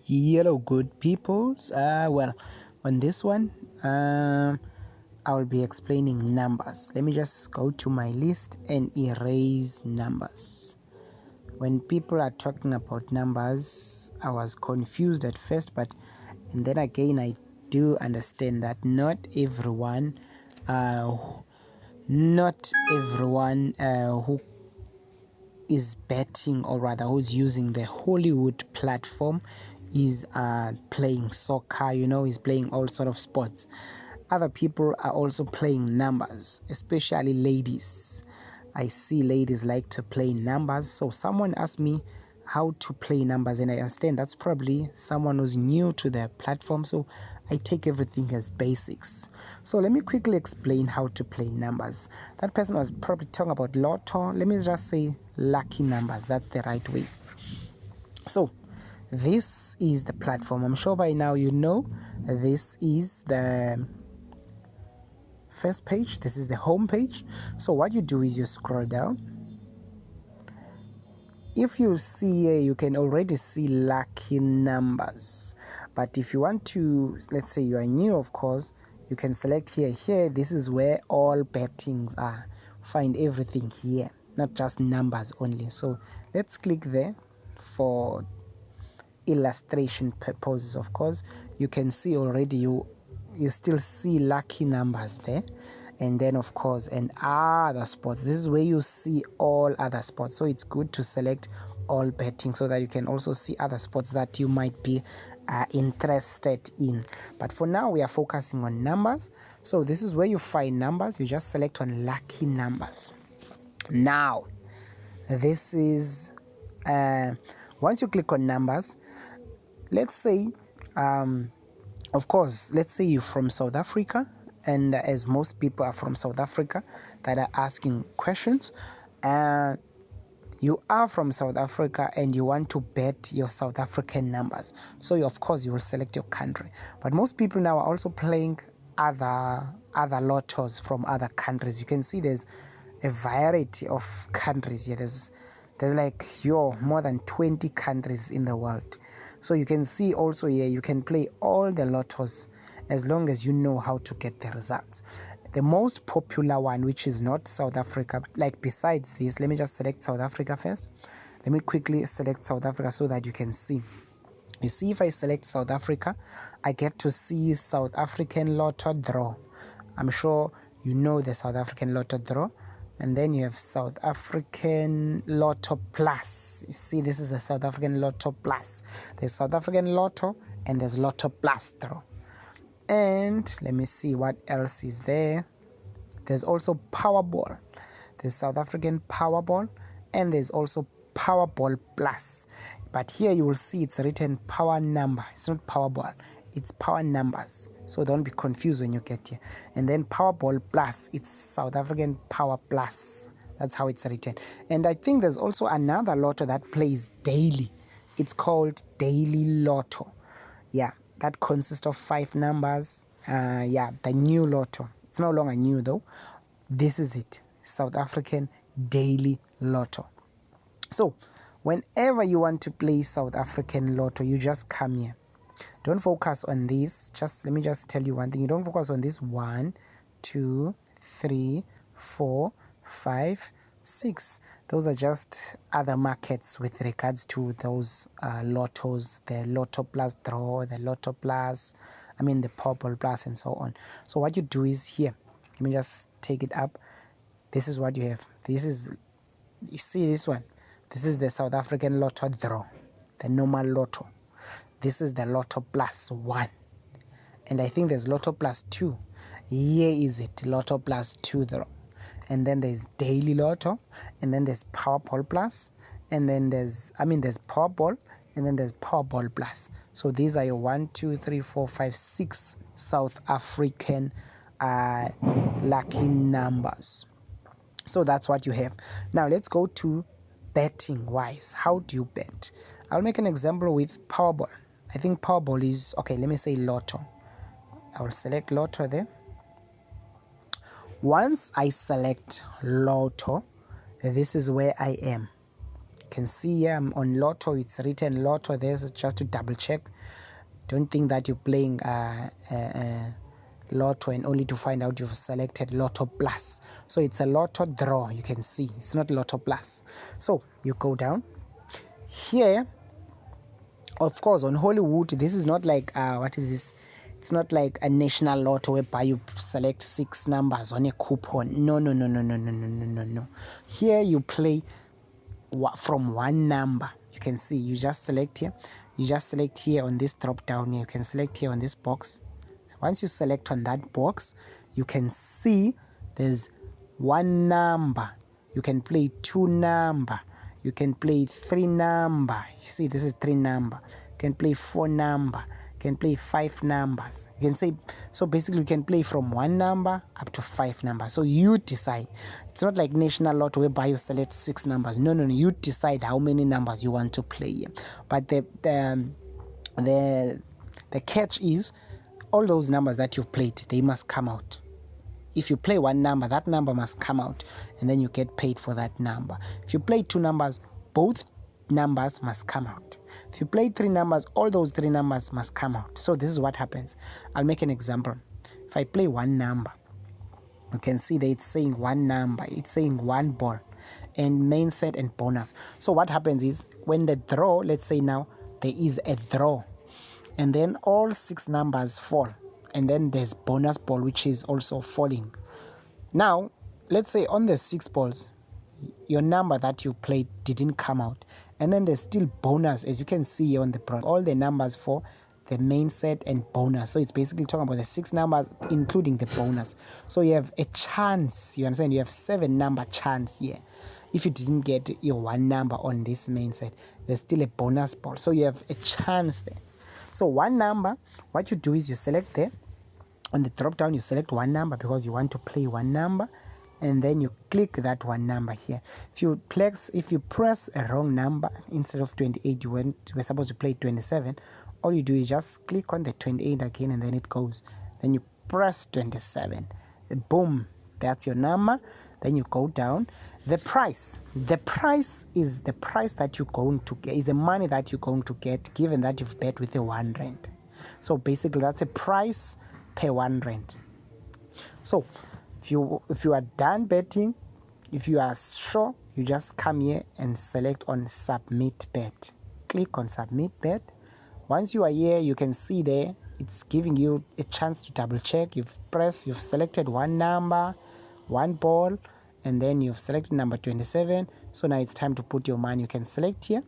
Hello, good peoples. On this one, I will be explaining numbers. Let me just go to my list and erase numbers. When people are talking about numbers, I was confused at first, and then again, I do understand that not everyone who is betting, or rather who's using the Hollywood platform, is playing soccer, is playing all sort of sports. Other people are also playing numbers, especially ladies. I see ladies like to play numbers. So someone asked me how to play numbers, and I understand that's probably someone who's new to the platform, so I take everything as basics. So let me quickly explain how to play numbers. That person was probably talking about Lotto. Let me just say lucky numbers. That's the right way. So this is the platform. I'm sure by now you know this is the first page. This is the home page. So what you do is you scroll down. If you see here, you can already see lucky numbers. But if you want to, let's say you are new, of course, you can select here. This is where all bettings are. Find everything here, not just numbers only. So let's click there for illustration purposes. Of course, you can see already you still see lucky numbers there. And then, of course, and other sports. This is where you see all other sports. So it's good to select all betting so that you can also see other sports that you might be interested in. But for now, we are focusing on numbers. So this is where you find numbers. You just select on lucky numbers. Now, this is, once you click on numbers, let's say, of course, let's say you're from South Africa. And as most people are from South Africa that are asking questions, you are from South Africa and you want to bet your South African numbers. So of course you will select your country. But most people now are also playing other lottos from other countries. You can see there's a variety of countries here. There's like more than 20 countries in the world. So you can see also here you can play all the lottos as long as you know how to get the results. The most popular one, which is not South Africa, like besides this, let me just select South Africa first. Let me quickly select South Africa so that you can see. You see, if I select South Africa, I get to see South African Lotto draw. I'm sure you know the South African Lotto draw. And then you have South African Lotto Plus. You see, this is a South African Lotto Plus. There's South African Lotto and there's Lotto Plus draw. And let me see what else is there. There's also Powerball. There's South African Powerball and there's also Powerball Plus. But here you will see it's written power number. It's not Powerball. It's power numbers. So don't be confused when you get here. And then Powerball Plus, it's South African Power Plus. That's how it's written. And I think there's also another lotto that plays daily. It's called Daily Lotto. Yeah, that consists of 5 numbers. The new lotto. It's no longer new though. This is it. South African Daily Lotto. So, whenever you want to play South African Lotto, you just come here. Don't focus on this. Let me just tell you one thing. You don't focus on this 1, 2, 3, 4, 5, 6. Those are just other markets with regards to those lottos, the Lotto Plus draw, the Lotto Plus, the Powerball Plus, and so on. So what you do is here. Let me just take it up. This is what you have. You see this one. This is the South African Lotto draw, the normal lotto. This is the Lotto Plus 1. And I think there's Lotto Plus 2. Here is it, Lotto Plus 2 draw. And then there's Daily Lotto. And then there's Powerball Plus. And then there's Powerball. And then there's Powerball Plus. So these are your 1, 2, 3, 4, 5, 6 South African lucky numbers. So that's what you have. Now let's go to betting wise. How do you bet? I'll make an example with Powerball. I think Powerball is, okay, let me say Lotto. I will select Lotto there. Once I select Lotto, this is where I am. can see here on Lotto, it's written Lotto there, so just to double check. Don't think that you're playing Lotto and only to find out you've selected Lotto Plus. So it's a Lotto draw, you can see. It's not Lotto Plus. So you go down. Here, of course, on Hollywood, this is not like, what is this? It's not like a national lotto whereby you select 6 numbers on a coupon. No. Here you play from one number. You can see, you just select here. You just select here on this drop down here. You can select here on this box. So once you select on that box, you can see there's 1 number. You can play 2 number. You can play 3 number. You see, this is 3 number. You can play 4 number. You can play 5 numbers. You can say, so basically you can play from 1 number up to 5 numbers. So you decide. It's not like national lotto whereby you select 6 numbers. No. You decide how many numbers you want to play. But the catch is, all those numbers that you've played, they must come out. If you play 1 number, that number must come out, and then you get paid for that number. If you play 2 numbers, both numbers must come out. If you play 3 numbers, all those 3 numbers must come out. So this is what happens. I'll make an example. If I play 1 number, you can see that it's saying 1 number. It's saying 1 ball, and main set and bonus. So what happens is, when the draw, let's say now, there is a draw, and then all 6 numbers fall. And then there's bonus ball, which is also falling. Now, let's say on the 6 balls, your number that you played didn't come out. And then there's still bonus, as you can see here on the front. All the numbers for the main set and bonus. So it's basically talking about the 6 numbers, including the bonus. So you have a chance, you understand? You have 7 number chance here. If you didn't get your 1 number on this main set, there's still a bonus ball. So you have a chance there. So 1 number, what you do is you select there. On the drop down, you select 1 number because you want to play 1 number. And then you click that 1 number here. If you press a wrong number, instead of 28, you were supposed to play 27. All you do is just click on the 28 again, and then it goes. Then you press 27. Boom, that's your number. Then you go down. The price is the price that you're going to get, is the money that you're going to get, given that you've bet with the 1 rand. So basically that's a price per 1 rand. So if you are done betting, if you are sure, you just come here and select on submit bet. Click on submit bet. Once you are here, you can see there it's giving you a chance to double check. You've selected 1 number, 1 ball, and then you've selected number 27. So now it's time to put your money. You can select here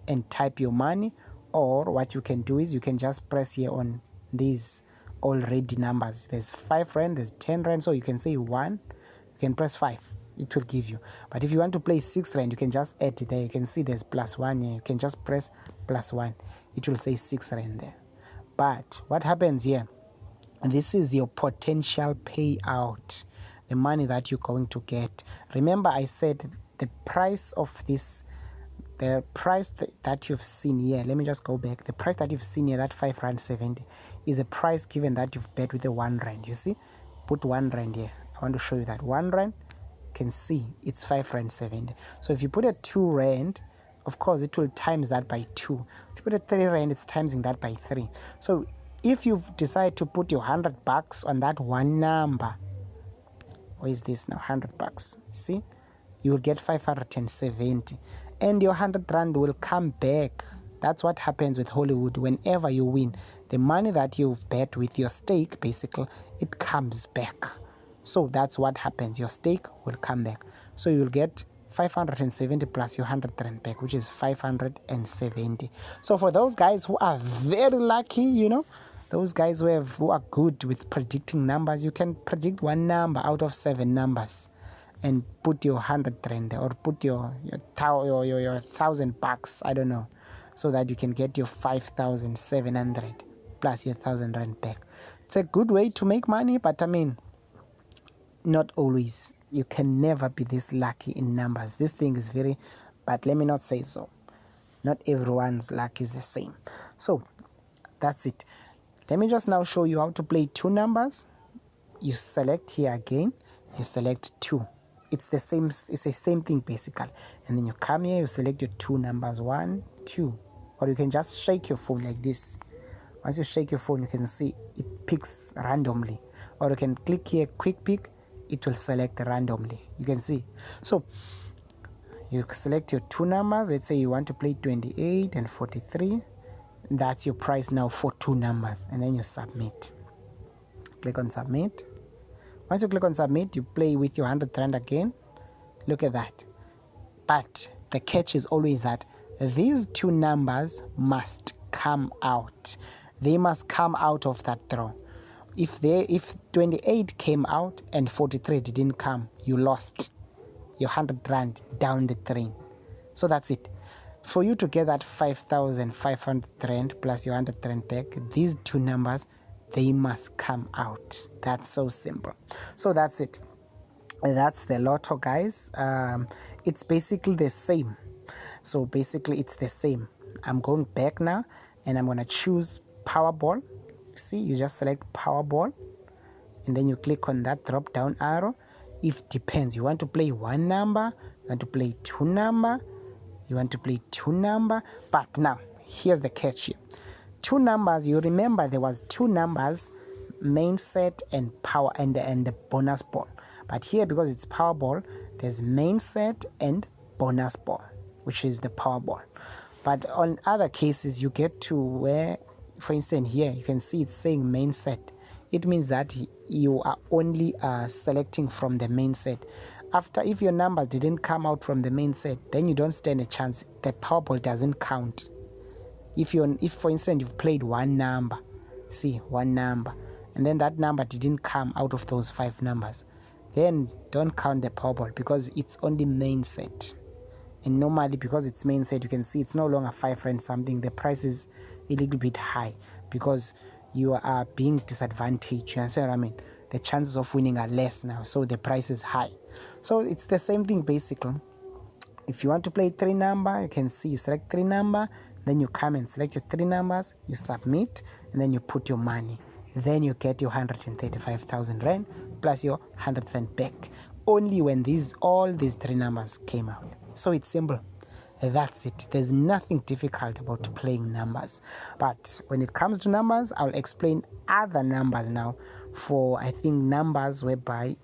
and type your money, or what you can do is you can just press here on these already numbers. There's 5 rand, there's 10 rand, so you can say 1, you can press 5, it will give you. But if you want to play 6 rand, you can just add it there. You can see there's +1 here. You can just press +1, it will say 6 rand there. But what happens here, this is your potential payout, the money that you're going to get. Remember I said the price of this, the price that you've seen here, let me just go back. The price that you've seen here, that 5.70 rand, is a price given that you've bet with the 1 rand. You see, put 1 rand here. I want to show you that 1 rand, you can see it's 5.70 rand. So if you put a 2 rand, of course it will times that by 2. If you put a 3 rand, it's timesing that by 3. So if you decide to put your $100 on that 1 number, what is this now, $100, see, you will get 570, and your 100 rand will come back. That's what happens with Hollywood. Whenever you win, the money that you've bet with your stake, basically, it comes back. So that's what happens. Your stake will come back. So you'll get 570 plus your 100 rand back, which is 570. So for those guys who are very lucky, you know, those guys who are good with predicting numbers, you can predict 1 number out of 7 numbers and put your 100 rand or put your $1,000, I don't know, so that you can get your 5,700 plus your 1,000 rand back. It's a good way to make money, but I mean, not always. You can never be this lucky in numbers. This thing is very, but let me not say so. Not everyone's luck is the same. So that's it. Let me just now show you how to play 2 numbers. You select here again, you select 2. it's the same thing basically. And then you come here, you select your two numbers, 1, 2, or you can just shake your phone like this. Once you shake your phone, you can see it picks randomly, or you can click here, quick pick, it will select randomly. You can see. So you select your two numbers. Let's say you want to play 28 and 43. That's your price now for two numbers, and then you submit. Click on submit. Once you click on submit, you play with your 100 rand again. Look at that. But the catch is always that these two numbers must come out. They must come out of that draw. If 28 came out and 43 didn't come, you lost your 100 rand down the drain. So that's it. For you to get that 5,500 rand plus your 100 rand back, these two numbers, they must come out. That's so simple. So that's it. That's the Lotto, guys. It's basically the same. So basically it's the same. I'm going back now and I'm going to choose Powerball. See, you just select Powerball and then you click on that drop down arrow. It depends. You want to play one number, you want to play two number, you want to play two number. But now, here's the catch here. Two numbers, you remember there was two numbers, main set and power and the bonus ball. But here, because it's Powerball, there's main set and bonus ball, which is the Powerball. But on other cases, you get to where, for instance, here you can see it's saying main set. It means that you are only selecting from the main set. After, if your numbers didn't come out from the main set, then you don't stand a chance. The Powerball doesn't count. If for instance you've played one number, see, one number, and then that number didn't come out of those 5 numbers, then don't count the Powerball because it's only main set. And normally, because it's main set, you can see it's no longer 5 rand something. The price is a little bit high because you are being disadvantaged. You understand what I mean? The chances of winning are less now, so the price is high. So it's the same thing basically. If you want to play 3 number, you can see you select 3 number, then you come and select your 3 numbers, you submit, and then you put your money. Then you get your 135,000 rand plus your 100 rand back. Only when all these 3 numbers came out. So it's simple. That's it. There's nothing difficult about playing numbers. But when it comes to numbers, I'll explain other numbers now. For, I think, numbers whereby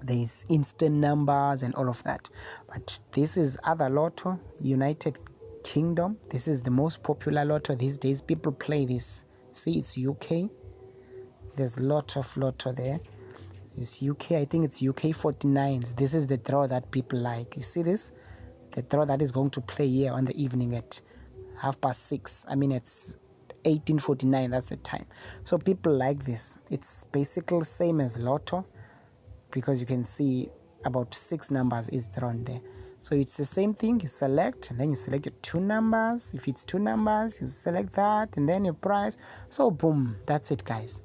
there's instant numbers and all of that. But this is other Lotto, United Kingdom. This is the most popular Lotto these days. People play this. See, it's UK. There's a lot of Lotto there. It's UK. I think it's UK 49s. This is the draw that people like. You see this? The draw that is going to play here on the evening at 6:30. I mean, it's 18:49. That's the time. So people like this. It's basically same as Lotto because you can see about 6 numbers is drawn there. So it's the same thing. You select and then you select your 2 numbers. If it's 2 numbers, you select that and then your price. So boom, that's it, guys.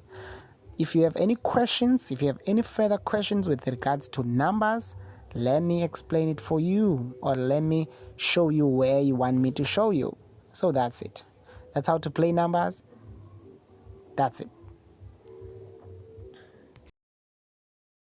If you have any questions, if you have any further questions with regards to numbers, let me explain it for you, or let me show you where you want me to show you. So that's it. That's how to play numbers. That's it.